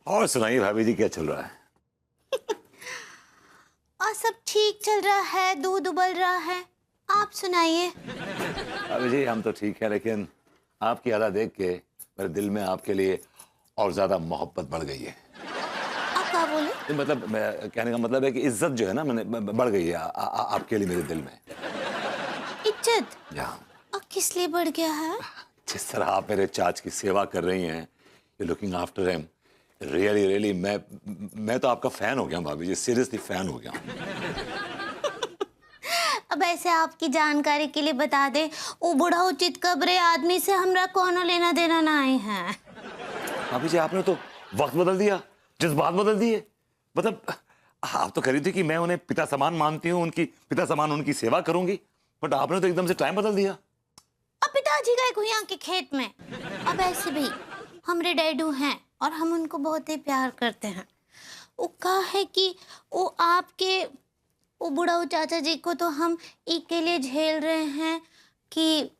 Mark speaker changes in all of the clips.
Speaker 1: और सुनाइए भाभी जी, क्या चल रहा है?
Speaker 2: और सब ठीक चल रहा है, दूध उबल रहा है। आप सुनाइए।
Speaker 1: भाभी जी हम तो ठीक है, लेकिन आपकी अदा देख के मेरे दिल में आपके लिए और ज्यादा मोहब्बत बढ़ गई है।
Speaker 2: आप क्या बोले?
Speaker 1: मतलब कहने का मतलब है कि इज्जत जो है ना मैंने बढ़ गई है आपके लिए मेरे दिल में।
Speaker 2: इज्जत?
Speaker 1: या
Speaker 2: और किस लिए बढ़ गया है?
Speaker 1: जिस तरह आप मेरे चाच की सेवा कर रही हैं, you looking after him, really really मैं तो आपका फैन हो गया भाभी जी, सीरियसली फैन हो गया।
Speaker 2: अब ऐसे आपकी जानकारी के लिए बता दे, वो बूढ़ा उचित कब्रे आदमी से हमरा कोनो लेना देना ना आए हैं।
Speaker 1: भाभी जी आपने तो वक्त बदल दिया, जज्बात बदल दिए। मतलब आप तो कह रही थी कि मैं उन्हें पिता समान मानती हूँ, उनकी पिता समान उनकी सेवा करूंगी, बट आपने तो एकदम से टाइम बदल दिया।
Speaker 2: अब पिताजी गए गुइया के खेत में। अब ऐसे भी हमरे डैडू हैं और हम उनको बहुत ही प्यार करते हैं। वो कहा है कि वो आपके वो बुढ़ाऊ चाचा जी को तो हम के लिए झेल रहे हैं कि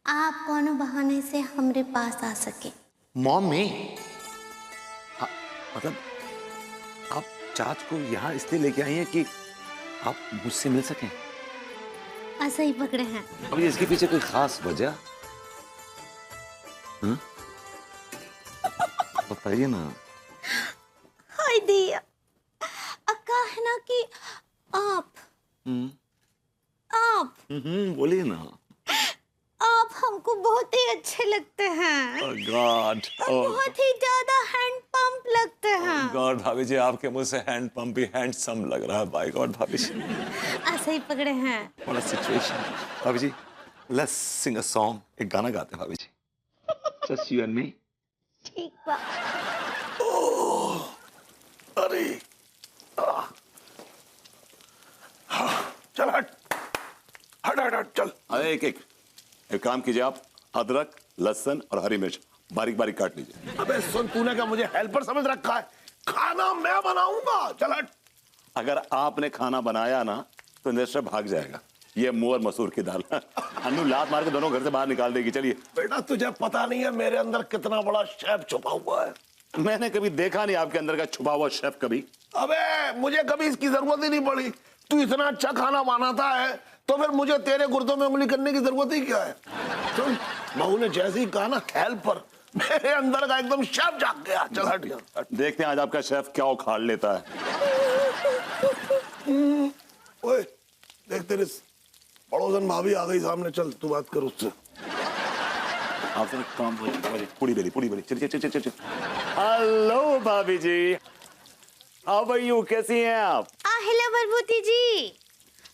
Speaker 2: आप कोनो बहाने से हमरे पास आ सके।
Speaker 1: मॉमी मतलब आप चाच को यहाँ इसलिए लेके आई हैं कि आप मुझसे मिल सकें?
Speaker 2: ऐसा ही पकड़े हैं।
Speaker 1: अब इसके पीछे कोई खास वजह बताइए ना।
Speaker 2: हाय दिया, अक्का है ना कि आप
Speaker 1: बोलिए ना।
Speaker 2: आप हमको बहुत ही अच्छे लगते हैं।
Speaker 1: गॉड
Speaker 2: बहुत ही ज्यादा हैंड पंप लगते हैं।
Speaker 1: गॉड भाभी जी आपके मुंह से हैंड पंप ही हैंडसम लग रहा है। बाय गॉड भाभी जी,
Speaker 2: ऐसा ही पकड़े हैं।
Speaker 1: What a situation. भाभी जी लेट्स सिंग अ सॉन्ग, एक गाना गाते हैं भाभी जी, जस्ट यू एंड मी।
Speaker 2: ठीक बा।
Speaker 1: अरे
Speaker 3: चल हट हट हट हट चल।
Speaker 1: अरे एक काम कीजिए, आप अदरक लहसुन और हरी मिर्च बारीक बारीक काट लीजिए।
Speaker 3: अबे सुन, तूने क्या मुझे हेल्पर समझ रखा है? खाना मैं बनाऊंगा, चल हट।
Speaker 1: अगर आपने खाना बनाया ना तो इंडस्ट्री भाग जाएगा। ये मुंह और मसूर की दाल अन्नू लात मार के दोनों घर से बाहर निकाल देगी। चलिए।
Speaker 3: बेटा तुझे पता नहीं है मेरे अंदर कितना बड़ा शेफ छुपा हुआ है।
Speaker 1: मैंने कभी देखा नहीं आपके अंदर का छुपा हुआ शेफ कभी।
Speaker 3: अबे मुझे कभी इसकी जरूरत ही नहीं पड़ी। तू इतना अच्छा खाना बनाता है तो फिर मुझे तेरे गुर्दों में उंगली करने की जरूरत ही क्या है? सुन, बहू ने जैसे ही कहा ना हेल्पर, मेरे अंदर का एकदम शेफ जाग गया। चल हट यार।
Speaker 1: देखते हैं आज आपका शेफ क्या उखाड़ लेता है।
Speaker 3: ओए देख, तेरे पड़ोसन भाभी आ गई सामने, चल तू बात कर उससे।
Speaker 1: आपसे काम पूरी बेली चल। हेलो भाभी जी, हाउ आर यू, कैसी हैं आप?
Speaker 2: हेलो बरबूती जी,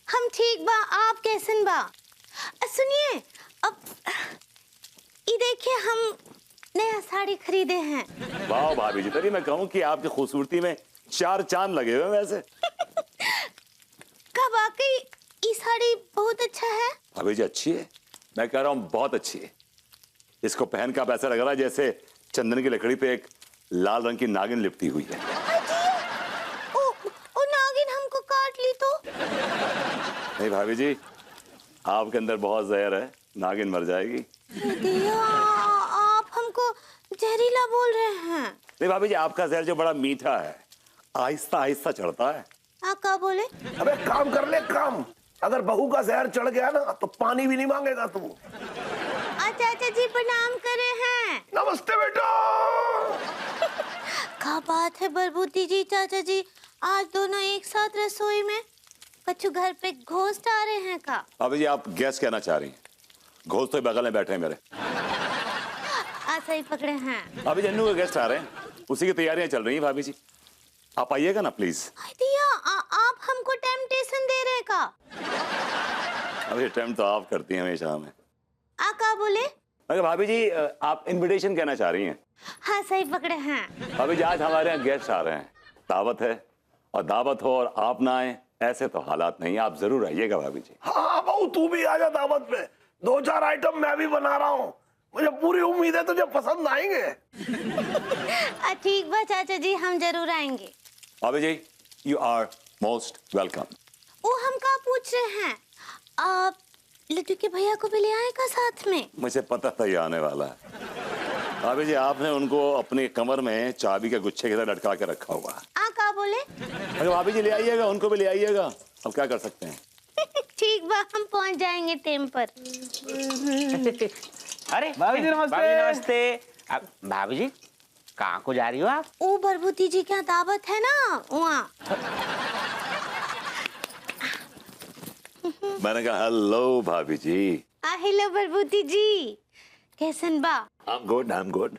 Speaker 2: हम ठीक बा, आप कैसन बा? सुनिए, अब ये देखिए हम नया साड़ी खरीदे हैं।
Speaker 1: वाह भाभी जी, तभी मैं कहूँ कि आपकी खूबसूरती में 4 चांद लगे हुए वैसे।
Speaker 2: का वाकई ये साड़ी बहुत अच्छा है?
Speaker 1: भाभी जी अच्छी है, मैं कह रहा हूँ बहुत अच्छी है। इसको पहन कर आप ऐसा लग रहा है जैसे चंदन की लकड़ी पे एक लाल रंग की नागिन लिपटी हुई है।
Speaker 2: ओ नागिन हमको काट ली तो?
Speaker 1: नहीं भाभी जी, आपके अंदर बहुत जहर है, नागिन मर जाएगी।
Speaker 2: दिया, आप हमको जहरीला बोल रहे हैं।
Speaker 1: नहीं भाभी जी, आपका जहर जो बड़ा मीठा है, आहिस्ता आहिस्ता चढ़ता है।
Speaker 2: आप क्या बोले?
Speaker 3: अबे काम कर ले काम। अगर बहू का जहर चढ़ गया ना तो पानी भी नहीं मांगेगा तू।
Speaker 2: चाचा जी प्रणाम करे हैं।
Speaker 3: नमस्ते बेटा।
Speaker 2: क्या बात है बरबूती जी, चाचा जी आज दोनों एक साथ रसोई में? कछु घर पे घोस्ट आ रहे हैं का?
Speaker 1: भाभी जी आप गैस कहना चाह रही हैं? घोस्ट तो बगल में बैठे हैं मेरे।
Speaker 2: ऐसा ही पकड़े हैं।
Speaker 1: भाभी जी अन्नू के गेस्ट आ रहे हैं, उसी की तैयारियां चल रही हैं। भाभी जी आप आइएगा ना प्लीज।
Speaker 2: दिया, आप हमको टेम्पटेशन दे रहे का?
Speaker 1: अभी अटेम्प्ट तो आप करती हैं हमेशा हमें।
Speaker 2: क्या बोले?
Speaker 1: अगर भाभी जी आप इनविटेशन कहना चाह रही हैं?
Speaker 2: हाँ सही पकड़े हैं।
Speaker 1: भाभी जी आज हमारे यहाँ गेस्ट आ रहे हैं, दावत है, और दावत हो और आप ना आए ऐसे तो हालात नहीं है। आप जरूर आइएगा भाभी जी।
Speaker 3: हाँ बहू तू भी आ जा दावत पे। 2-4 आइटम मैं भी बना रहा हूँ, मुझे पूरी उम्मीद है तुझे पसंद आएंगे।
Speaker 2: ठीक बा चाचा जी, हम जरूर आएंगे।
Speaker 1: भाभी जी यू आर मोस्ट वेलकम।
Speaker 2: वो हम क्या पूछ रहे हैं, आप लड्डू के भैया को भी ले आए का साथ में?
Speaker 1: मुझे पता था ये आने वाला है। भाभी जी आपने उनको अपने कमर में चाबी के गुच्छे की तरह लटका के रखा हुआ है।
Speaker 2: का बोले?
Speaker 1: अरे भाभी जी ले आइएगा, उनको भी ले आइएगा, अब क्या कर सकते हैं।
Speaker 2: ठीक बा, हम पहुंच जाएंगे टाइम पर।
Speaker 4: अरे भाभी जी नमस्ते। भाभी नमस्ते। भाभी जी कहाँ को जा रही हो आप?
Speaker 2: ओ भरभूति जी क्या दावत है ना वहाँ।
Speaker 1: मैंने कहा हेलो भाभी जी।
Speaker 2: हेलो भरभूति जी, कैसन बा?
Speaker 1: I'm good, I'm good।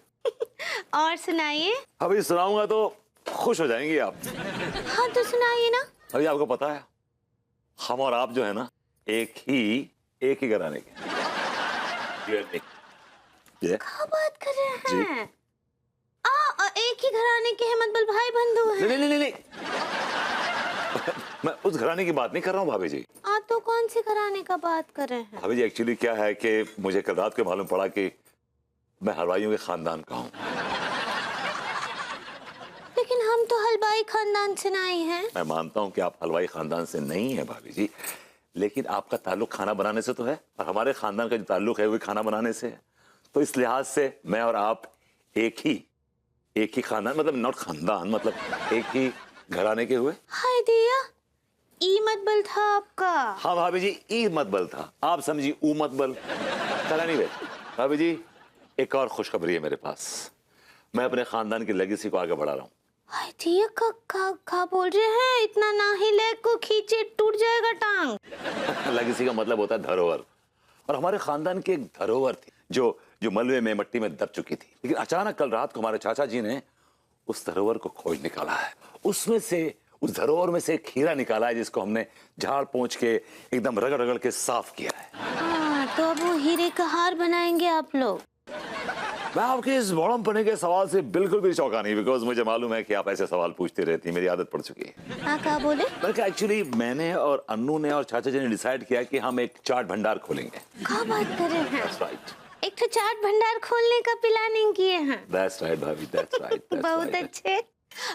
Speaker 2: और सुनाइए।
Speaker 1: अभी सुनाऊंगा तो खुश हो जाएंगी आप।
Speaker 2: हाँ तो सुनाइए ना।
Speaker 1: अभी आपको पता है हम और आप जो है ना एक ही घराने के। ये
Speaker 2: क्या बात कर रहे
Speaker 1: जी।
Speaker 2: हैं? एक ही घराने के हैं, मतलब भाई बंधु हैं।
Speaker 1: नहीं मैं उस घराने की बात नहीं कर रहा हूँ भाभी जी।
Speaker 2: तो कौन सी घराने का बात कर रहे हैं?
Speaker 1: भाभी जी एक्चुअली क्या है कि मुझे कल रात को मालूम पड़ा कि मैं हलवाइयों के खानदान का हूँ।
Speaker 2: लेकिन हम तो हलवाई खानदान से नहीं हैं।
Speaker 1: मैं मानता हूँ कि आप हलवाई खानदान से नहीं है भाभी जी, लेकिन आपका ताल्लुक खाना बनाने से तो है और हमारे खानदान का जो ताल्लुक है वो खाना बनाने से है। तो इस लिहाज से मैं और आप एक ही खानदान, मतलब नॉट खानदान, मतलब एक ही घराने के हुए।
Speaker 2: हाय दिया, ई मतबल था आपका।
Speaker 1: हाँ भाभी जी, ई मतबल था, आप समझी ऊ मतबल। चला नहीं भाभी जी, एक और खुशखबरी है मेरे पास। मैं अपने खानदान की लेगेसी को आगे बढ़ा रहा हूँ।
Speaker 2: हाय दिया, का बोल रहे हैं? इतना ना ही लेग को खींचे टूट जाएगा टांग।
Speaker 1: लेगेसी का मतलब होता है धरोहर, और हमारे खानदान की एक धरोहर थी जो मलबे में मिट्टी में दब चुकी थी। लेकिन अचानक कल रात को हमारे चाचा जी ने उस धरोहर को खोज निकाला है। उस धरोहर में से एक हीरा निकाला है जिसको हमने झाड़ पोंछ के एकदम रगड़ रगड़ के साफ किया है।
Speaker 2: तो अब वो हीरे का हार बनाएंगे आप लोग?
Speaker 1: मैं आपके इस बड़म पने के सवाल से बिल्कुल भी चौंका नहीं, बिकॉज मुझे मालूम है कि आप ऐसे सवाल पूछती रहती, मेरी आदत पड़ चुकी है।
Speaker 2: क्या बोले?
Speaker 1: बल्कि एक्चुअली मैंने और अन्नू ने और चाचा जी ने डिसाइड किया कि हम एक चाट भंडार खोलेंगे।
Speaker 2: क्या बात कर रहे हैं?
Speaker 1: That's right.
Speaker 2: एक तो चाट भंडार खोलने का प्लानिंग किए हैं।
Speaker 1: That's right, भाभी, that's right, that's
Speaker 2: बहुत
Speaker 1: right.
Speaker 2: अच्छे।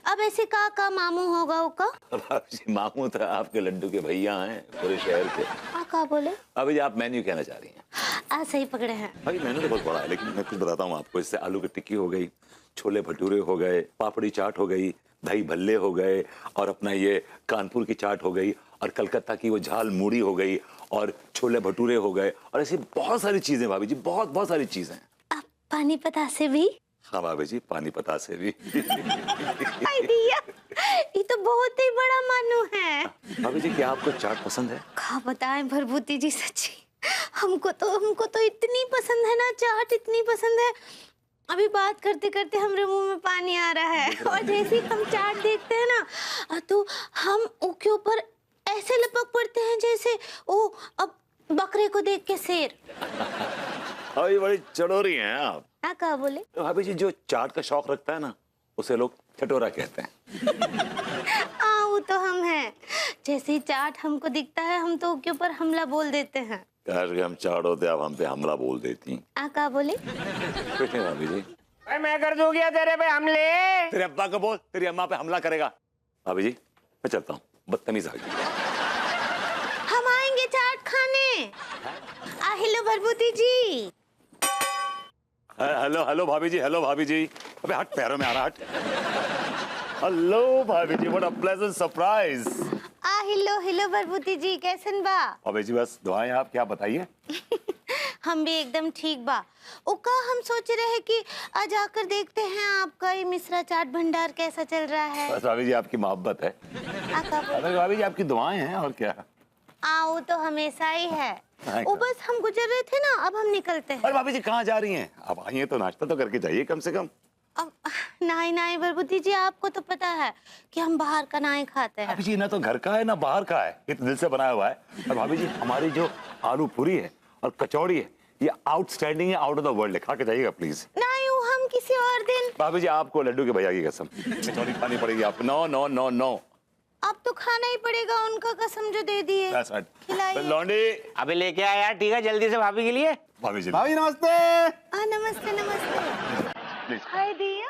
Speaker 2: अब ऐसे का मामू होगा उसका?
Speaker 1: भाभी जी मामू तो आपके लड्डू के भैया हैं पूरे शहर के।
Speaker 2: क्या बोले?
Speaker 1: अभी आप मेन्यू कहना चाह रही हैं?
Speaker 2: सही पकड़े हैं।
Speaker 1: भाई मेन्यू तो बहुत बड़ा है, लेकिन मैं कुछ बताता हूँ आपको। इससे आलू की टिक्की हो गई, छोले भटूरे हो गए, पापड़ी चाट हो गई, दही भल्ले हो गए, और अपना ये कानपुर की चाट हो गई, और कलकत्ता की वो झाल मूड़ी हो गई, और छोले भटूरे हो गए, और ऐसी बहुत सारी चीजें भाभी जी, बहुत सारी चीजें।
Speaker 2: पानी पता से भी?
Speaker 1: हाँ भाभी जी, पानी पता से भी।
Speaker 2: दिया, ये तो बहुत ही बड़ा मानू है।
Speaker 1: भाभी जी क्या आपको चाट पसंद है?
Speaker 2: क्या बताएं भरभूति जी, सच्ची हमको तो इतनी पसंद है ना चाट, इतनी पसंद है। अभी बात करते करते हमारे मुंह में पानी आ रहा है। और जैसे ही हम चाट देखते हैं ना तो हम उसके ऊपर ऐसे लपक पड़ते हैं जैसे वो अब बकरे को देख के शेर।
Speaker 1: अभी बड़ी चटोरी हैं आप।
Speaker 2: क्या बोले?
Speaker 1: भाभी जी जो चाट का शौक रखता है ना उसे लोग चटोरा कहते हैं।
Speaker 2: वो तो हम हैं। जैसे ही चाट हमको दिखता है हम तो उसके ऊपर हमला बोल देते हैं।
Speaker 1: काश कि हम चाट होते आप हम पे हमला बोल देती।
Speaker 2: क्या बोले?
Speaker 1: कुछ नहीं भाभी जी।
Speaker 4: मैं कर दूंगा तेरे पे हमले।
Speaker 1: तेरे अब्बा को बोल तेरी अम्मा पे हमला करेगा। भाभी जी मैं चलता हूँ, बदतमीज आ गई।
Speaker 2: हम आएंगे चाट खाने। हेलो भरभूति जी।
Speaker 1: हेलो भाभी जी, हेलो भाभी जी। अबे हट, पैरों में आ रहा, हट। हेलो भाभी जी, what a pleasant surprise.
Speaker 2: Hello Bharbhuti ji, कैसन बा?
Speaker 1: भाभी जी बस दुआएं, आप क्या बताइए।
Speaker 2: हम भी एकदम ठीक बा। ओका हम सोच रहे हैं कि आज आकर देखते हैं आपका ये मिश्रा चाट भंडार कैसा चल रहा है।
Speaker 1: बस भाभी जी आपकी मोहब्बत है। अबे भाभी जी आपकी दुआएं हैं और क्या।
Speaker 2: वो तो हमेशा ही है।
Speaker 1: हाँ,
Speaker 2: वो बस हम गुजर रहे थे ना, अब हम निकलते हैं।
Speaker 1: अरे भाभी जी कहाँ जा रही हैं? अब आई हैं तो नाश्ता तो करके जाइए कम से कम।
Speaker 2: अब नहीं भरभूति जी, आपको तो पता है कि हम बाहर का नहीं खाते हैं।
Speaker 1: भाभी जी ना तो घर का है ना बाहर का है, ये तो दिल से बनाया हुआ है। और भाभी जी हमारी जो आलू पूरी है और कचौड़ी है ये आउटस्टैंडिंग है, आउट ऑफ द वर्ल्ड है, खा के जाइएगा प्लीज।
Speaker 2: नहीं, वो हम किसी और दिन।
Speaker 1: भाभी जी आपको लड्डू के भैया की कसम कचौड़ी खानी पड़ेगी आपको। नो नो नो नो,
Speaker 2: अब तो खाना ही पड़ेगा, उनका कसम जो दे दिए।
Speaker 1: खिलाइए लौंडे।
Speaker 4: अबे लेके आया यार, ठीक है जल्दी से भाभी के लिए।
Speaker 1: भाभी जी
Speaker 5: भाभी नमस्ते।
Speaker 2: नमस्ते।
Speaker 1: प्लीज।
Speaker 2: हाय दिया,